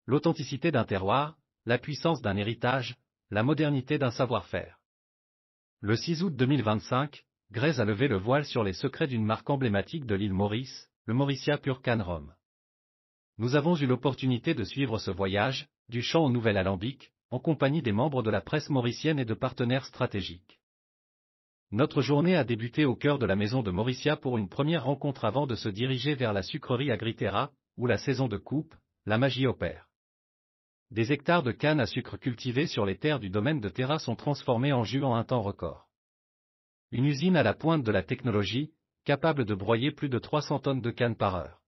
l'authenticité d'un terroir, la puissance d'un héritage, la modernité d'un savoir-faire. Le 6 août 2025, Grèce a levé le voile sur les secrets d'une marque emblématique de l'île Maurice, le Mauricia Pure Cane Rhum. Nous avons eu l'opportunité de suivre ce voyage, du champ au nouvel alambic, en compagnie des membres de la presse mauricienne et de partenaires stratégiques. Notre journée a débuté au cœur de la maison de Mauricia pour une première rencontre avant de se diriger vers la sucrerie Agriterra, où la saison de coupe, la magie opère. Des hectares de canne à sucre cultivés sur les terres du domaine de Terra sont transformés en jus en un temps record. Une usine à la pointe de la technologie, capable de broyer plus de 300 tonnes de canne par heure.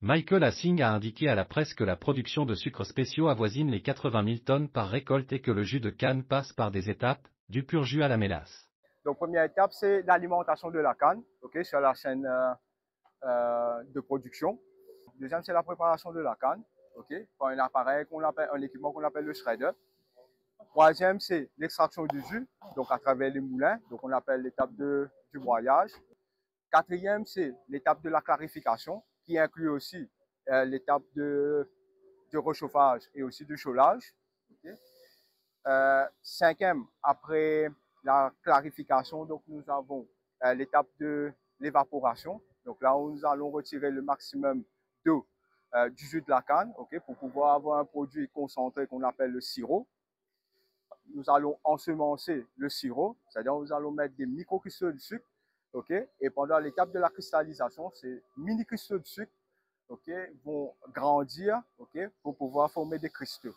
Michael Assing a indiqué à la presse que la production de sucres spéciaux avoisine les 80 000 tonnes par récolte et que le jus de canne passe par des étapes, du pur jus à la mélasse. Donc, première étape, c'est l'alimentation de la canne, sur la chaîne de production. Deuxième, c'est la préparation de la canne, par un appareil un équipement qu'on appelle le shredder. Troisième, c'est l'extraction du jus, donc à travers les moulins, donc on appelle l'étape du broyage. Quatrième, c'est l'étape de la clarification, qui inclut aussi l'étape du réchauffage et aussi du chaulage. Cinquième, après la clarification, donc nous avons l'étape de l'évaporation. Donc là où nous allons retirer le maximum d'eau du jus de la canne, pour pouvoir avoir un produit concentré qu'on appelle le sirop. Nous allons ensemencer le sirop, c'est-à-dire nous allons mettre des micro-cristaux de sucre, et pendant l'étape de la cristallisation, ces mini-cristaux de sucre, vont grandir, pour pouvoir former des cristaux.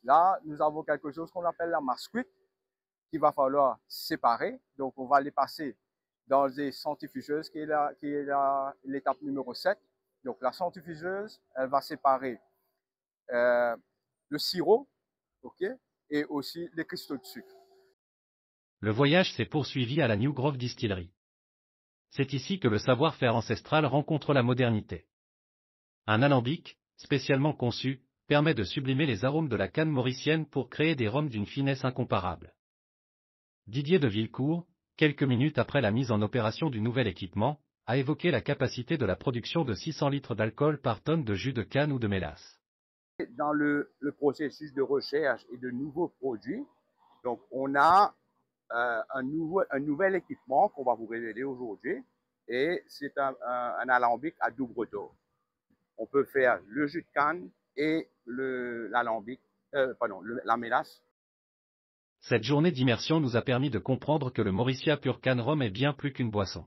Là, nous avons quelque chose qu'on appelle la masse cuite, qu'il va falloir séparer. Donc, on va les passer dans des centrifugeuses, qui est l'étape numéro 7. Donc, la centrifugeuse, elle va séparer le sirop, et aussi les cristaux de sucre. Le voyage s'est poursuivi à la New Grove Distillery. C'est ici que le savoir-faire ancestral rencontre la modernité. Un alambic, spécialement conçu, permet de sublimer les arômes de la canne mauricienne pour créer des rhums d'une finesse incomparable. Didier de Villecourt, quelques minutes après la mise en opération du nouvel équipement, a évoqué la capacité de la production de 600 litres d'alcool par tonne de jus de canne ou de mélasse. Dans le processus de recherche et de nouveaux produits, donc on a un nouvel équipement qu'on va vous révéler aujourd'hui, et c'est un alambic à double taux. On peut faire le jus de canne et l'alambic, la mélasse. Cette journée d'immersion nous a permis de comprendre que le Mauricia Pure Cane Rhum est bien plus qu'une boisson.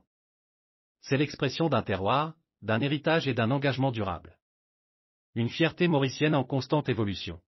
C'est l'expression d'un terroir, d'un héritage et d'un engagement durable. Une fierté mauricienne en constante évolution.